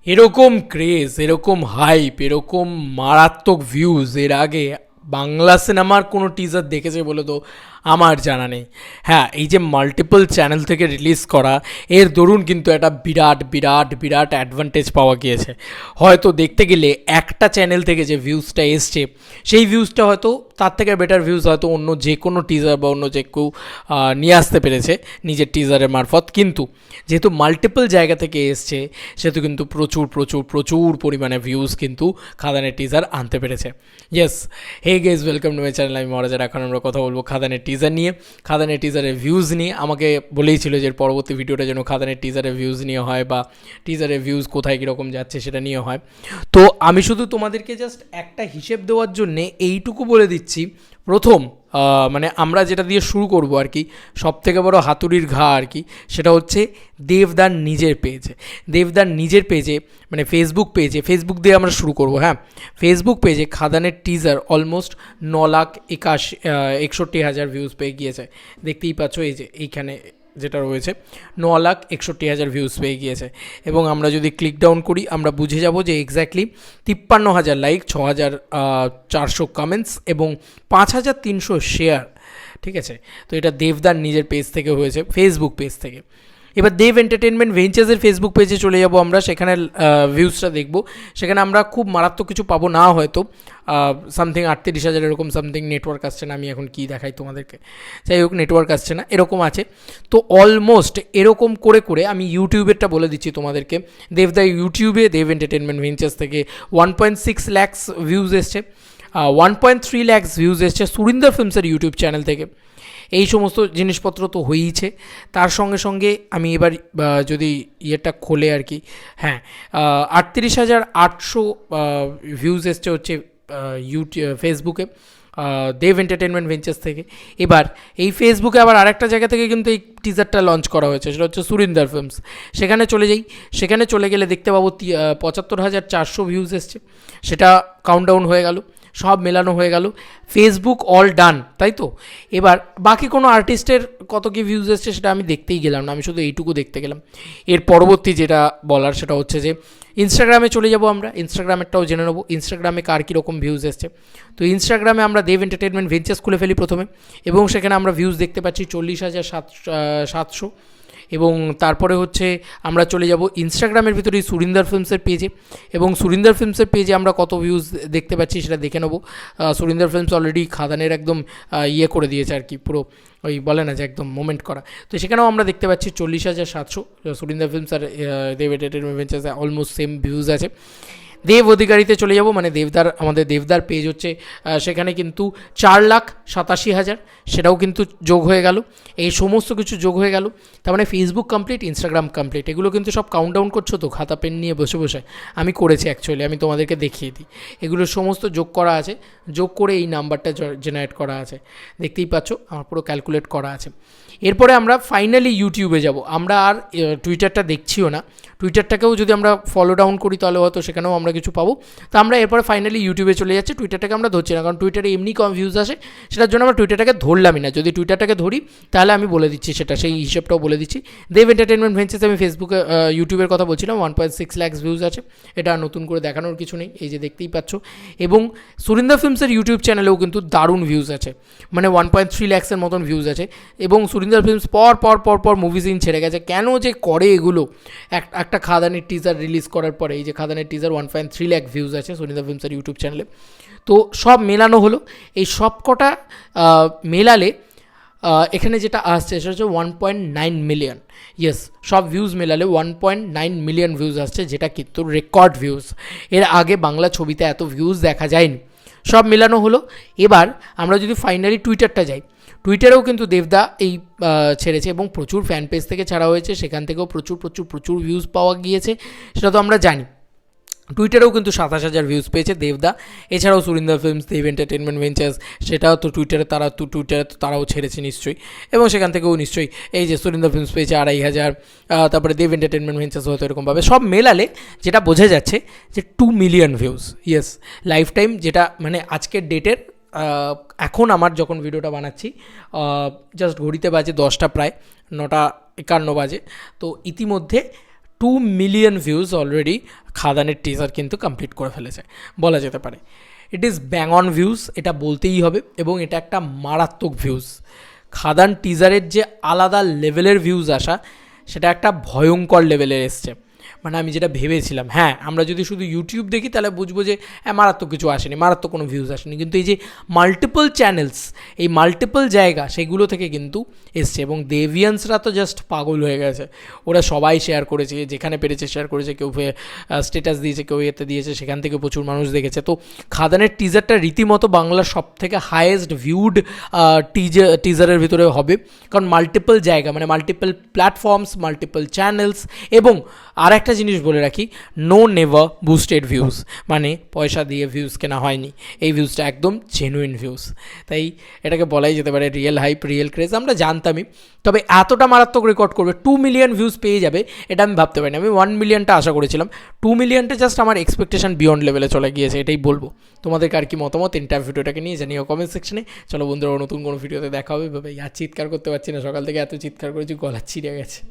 এরকম ক্রেজ, এরকম হাইপ, এরকম মারাত্মক ভিউজ এর আগে বাংলা সিনেমার কোনো টিজার দেখেছে বলে তো আমার জানা নেই। হ্যাঁ, এই যে মাল্টিপল চ্যানেল থেকে রিলিজ করা, এর দরুন কিন্তু একটা বিরাট বিরাট বিরাট অ্যাডভান্টেজ পাওয়া গিয়েছে। হয়তো দেখতে গেলে একটা চ্যানেল থেকে যে ভিউজটা এসছে, সেই ভিউজটা হয়তো তার থেকে বেটার ভিউজ হয়তো অন্য যে কোনো টিজার বা অন্য যে কেউ নিয়ে আসতে পেরেছে নিজের টিজারের মারফত। কিন্তু যেহেতু মাল্টিপল জায়গা থেকে এসছে, সেহেতু কিন্তু প্রচুর প্রচুর প্রচুর পরিমাণে ভিউজ কিন্তু খাদানের টিজার আনতে পেরেছে। Yes, hey guys, welcome to my channel. আমি মহারাজার। এখন আমরা কথা বলবো খাদানের টিজার নিয়ে, খাদানের টিজারের ভিউজ নিয়ে। আমাকে বলেই ছিল যে পরবর্তী ভিডিওটা যেন খাদানের টিজারের ভিউজ নিয়ে হয়, বা টিজারের ভিউজ কোথায় কীরকম যাচ্ছে সেটা নিয়ে হয়। তো আমি শুধু তোমাদেরকে জাস্ট একটা হিসেব দেওয়ার জন্যে এইটুকু বলে দিচ্ছি। প্রথম মানে আমরা যেটা দিয়ে শুরু করব আর কি, সবথেকে বড় হাতুড়ির ঘা আর কি, সেটা হচ্ছে দেবদার নিজের পেজে। দেবদার নিজের পেজে মানে ফেসবুক পেজে, ফেসবুক দিয়ে আমরা শুরু করব। হ্যাঁ, ফেসবুক পেজে খাদানের টিজার অলমোস্ট 9,61,000 ভিউজ পেয়ে গিয়েছে। দেখতেই পাচ্ছ এই যে এইখানে যেটা রয়েছে, 9,61,000 ভিউজ পেয়ে গিয়েছে। এবং আমরা যদি ক্লিক ডাউন করি, আমরা বুঝে যাব যে এক্স্যাক্টলি 53,000 লাইক, 6,400 কমেন্টস এবং 5,300 শেয়ার। ঠিক আছে, তো এটা দেবদার নিজের পেজ থেকে হয়েছে, ফেসবুক পেজ থেকে। এবার দেব এন্টারটেনমেন্ট ভেঞ্চার্সের ফেসবুক পেজে চলে যাব আমরা, সেখানে ভিউজটা দেখব। সেখানে আমরা খুব মারাত্মক কিছু পাবো না, হয়তো সামথিং 38,000 এরকম সামথিং। নেটওয়ার্ক আসছে না, আমি এখন কী দেখাই তোমাদেরকে, যাই হোক নেটওয়ার্ক আসছে না, এরকম আছে। তো অলমোস্ট এরকম করে করে আমি ইউটিউবেরটা বলে দিচ্ছি তোমাদেরকে। দেবদা ইউটিউবে দেব এন্টারটেনমেন্ট ভেঞ্চার্স থেকে 1.6 lakhs ভিউজ এসছে, 1.3 lakhs ভিউজ এসছে সুরিন্দর ফিল্মসের ইউটিউব চ্যানেল থেকে। এই সমস্ত জিনিসপত্র তো হয়েইছে। তার সঙ্গে সঙ্গে আমি এবার যদি ইয়েটা খোলে আর কি, হ্যাঁ, 38,800 ভিউজ এসছে হচ্ছে ফেসবুকে, দেব এন্টারটেনমেন্ট ভেঞ্চার্স থেকে। এবার এই ফেসবুকে আবার আরেকটা জায়গা থেকে কিন্তু এই টিজারটা লঞ্চ করা হয়েছে, সেটা হচ্ছে সুরিন্দর ফিল্মস। সেখানে চলে যাই, সেখানে চলে গেলে দেখতে পাবো 75,400 ভিউজ এসছে। সেটা কাউন্টডাউন হয়ে গেল, সব মেলানো হয়ে গেল, ফেসবুক অল ডান, তাই তো। এবার বাকি কোনো আর্টিস্টের কত কী ভিউজ এসছে সেটা আমি দেখতেই গেলাম না, আমি শুধু এইটুকু দেখতে গেলাম। এর পরবর্তী যেটা বলার সেটা হচ্ছে যে ইনস্টাগ্রামে চলে যাব আমরা, ইনস্টাগ্রামেরটাও জেনে নেবো ইনস্টাগ্রামে কার কীরকম ভিউজ এসছে। তো ইনস্টাগ্রামে আমরা দেব এন্টারটেনমেন্ট ভেঞ্চার্স খুলে ফেলি প্রথমে, এবং সেখানে আমরা ভিউজ দেখতে পাচ্ছি 40,700। এবং তারপরে হচ্ছে আমরা চলে যাব ইনস্টাগ্রামের ভিতরেই সুরিন্দর ফিল্মসের পেজে, এবং সুরিন্দর ফিল্মসের পেজে আমরা কত ভিউজ দেখতে পাচ্ছি সেটা দেখে নেবো। সুরিন্দর ফিল্মস অলরেডি খাদানের একদম ইয়ে করে দিয়েছে আর কি, পুরো ওই বলে না যে একদম মোমেন্ট করা। তো সেখানেও আমরা দেখতে পাচ্ছি 40,700। সুরিন্দর ফিল্মস আর দেব এন্টারটেনমেন্ট ভেঞ্চার্সে অলমোস্ট সেম ভিউজ আছে। দেব অধিকারীতে চলে যাব, মানে দেবদার, আমাদের দেবদার পেজ হচ্ছে, সেখানে কিন্তু 4,87,000, সেটাও কিন্তু যোগ হয়ে গেল। এই সমস্ত কিছু যোগ হয়ে গেল, তার মানে ফেসবুক কমপ্লিট, ইনস্টাগ্রাম কমপ্লিট। এগুলো কিন্তু সব কাউন্টডাউন করছো তো, খাতা পেন নিয়ে বসে বসে? আমি করেছি অ্যাকচুয়ালি, আমি তোমাদেরকে দেখিয়ে দিই। এগুলো সমস্ত যোগ করা আছে, যোগ করে এই নাম্বারটা জেনারেট করা আছে, দেখতেই পাচ্ছ আমার পুরো ক্যালকুলেট করা আছে। এরপরে আমরা ফাইনালি ইউটিউবে যাব। আমরা আর টুইটারটা দেখছিও না, টুইটারটাকেও যদি আমরা ফলো ডাউন করি তাহলে হয়তো সেখানেও আমরা কিছু পাবো। তো আমরা এরপরে ফাইনালি ইউটিউবে চলে যাচ্ছি, টুইটারটাকে আমরা ধরছি না, কারণ টুইটারে এমনি কম ভিউজ আসে, সেটার জন্য আমরা টুইটারটাকে ধরলামই না। যদি টুইটারটাকে ধরি তাহলে আমি বলে দিচ্ছি সেটা, সেই হিসেবটাও বলে দিচ্ছি। দেব এন্টারটেনমেন্ট ভেঞ্চার্স, আমি ফেসবুকে ইউটিউবের কথা বলছিলাম, 1.6 lakhs ভিউজ আছে। এটা নতুন করে দেখানোর কিছু নেই, এই যে দেখতেই পাচ্ছ। এবং সুরিন্দর ফিল্মসের ইউটিউব চ্যানেলেও কিন্তু দারুণ ভিউজ আছে, মানে 1.3 lakhs-এর মতন ভিউজ আছে। এবং সুরিন্দর ফিল্মস পর পর পর পর মুভি সিন ছেড়ে গেছে। কেন যে করে এগুলো, একটা খাদানের টিজার রিলিজ করার পরে, এই যে খাদানের টিজার 1.3 lakh ভিউজ আছে সুরিন্দর ফিল্মসের ইউটিউব চ্যানেলে। তো সব মেলানো হলো, এই সব কটা মেলালে এখানে যেটা আসছে সেটা হচ্ছে 1.9 মিলিয়ন। ইয়েস, সব ভিউজ মেলালে 1.9 মিলিয়ন ভিউজ আসছে, যেটা কিন্তু রেকর্ড ভিউজ। এর আগে বাংলা ছবিতে এত ভিউজ দেখা যায়নি। সব মেলানো হলো। এবার আমরা যদি ফাইনালি টুইটারটা যাই, টুইটারেও কিন্তু দেবদা এই ছেড়েছে, এবং প্রচুর ফ্যান পেজ থেকে ছাড়া হয়েছে, সেখান থেকেও প্রচুর প্রচুর প্রচুর ভিউজ পাওয়া গিয়েছে, সেটা তো আমরা জানি। টুইটারেও কিন্তু 27,000 ভিউজ পেয়েছে দেবদা। এছাড়াও সুরিন্দর ফিল্মস, দেব এন্টারটেনমেন্ট ভেঞ্চার্স, সেটাও তো টুইটারে তারাও ছেড়েছে নিশ্চয়ই, এবং সেখান থেকেও নিশ্চয়ই এই যে সুরিন্দর ফিল্মস পেয়েছে 2,500, তারপরে দেব এন্টারটেনমেন্ট ভেঞ্চার্স হয়তো এরকমভাবে সব মেলালে যেটা বোঝা যাচ্ছে যে 2 million views. Yes, life time, যেটা মানে আজকের ডেটের, এখন আমার যখন ভিডিওটা বানাচ্ছি জাস্ট ঘড়িতে বাজে 10টা, প্রায় 9:51 বাজে, তো ইতিমধ্যে 2 মিলিয়ন ভিউজ অলরেডি খাদানের টিজার কিন্তু কমপ্লিট করে ফেলেছে বলা যেতে পারে। It is bang on views, এটা বলতেই হবে, এবং এটা একটা মারাত্মক ভিউজ। খাদান টিজারের যে আলাদা লেভেলের ভিউজ আসা, সেটা একটা ভয়ঙ্কর লেভেলের এসছে। মানে আমি যেটা ভেবেছিলাম, হ্যাঁ আমরা যদি শুধু ইউটিউব দেখি তাহলে বুঝবো যে হ্যাঁ মারাত্মক কিছু আসেনি, মারাত্মক কোনো ভিউজ আসেনি, কিন্তু এই যে মাল্টিপল চ্যানেলস, এই মাল্টিপল জায়গা, সেগুলো থেকে কিন্তু এসছে। এবং দেভিয়ান্সরা তো জাস্ট পাগল হয়ে গেছে, ওরা সবাই শেয়ার করেছে, যেখানে পেরেছে শেয়ার করেছে, কেউ স্ট্যাটাস দিয়েছে, কেউ এতে দিয়েছে, সেখান থেকে প্রচুর মানুষ দেখেছে। তো খাদানের টিজারটা রীতিমতো বাংলার সব থেকে হাইয়েস্ট ভিউড টিজারের ভিতরে হবে, কারণ মাল্টিপল জায়গা, মানে মাল্টিপল প্ল্যাটফর্মস, মাল্টিপল চ্যানেলস, এবং আর একটা জিনিস বলে রাখি, নো নেভার বুস্টেড ভিউজ, মানে পয়সা দিয়ে ভিউজ কেনা হয়নি, এই ভিউজটা একদম জেনুইন ভিউজ। তাই এটাকে বলাই যেতে পারে রিয়েল হাইপ, রিয়েল ক্রেজ। আমরা জানতামই, তবে এতটা মারাত্মক রেকর্ড করবে, 2 মিলিয়ন ভিউজ পেয়ে যাবে, এটা আমি ভাবতে পারিনি। আমি 1 মিলিয়নটা আশা করেছিলাম, 2 মিলিয়নটা জাস্ট আমার এক্সপেকটেশন বিয়ন্ড লেভেলে চলে গিয়েছে, এটাই বলবো। তোমাদের কার কি মতামত এন্টার ভিডিওটাকে নিয়ে জানিও কমেন্ট সেকশনে। চলো বন্ধুরা, নতুন কোনো ভিডিওতে দেখা হবে। ভাবে আর চিৎকার করতে পারছি না, সকাল থেকে এত চিৎকার করেছি, গলা ছিঁড়ে গেছে।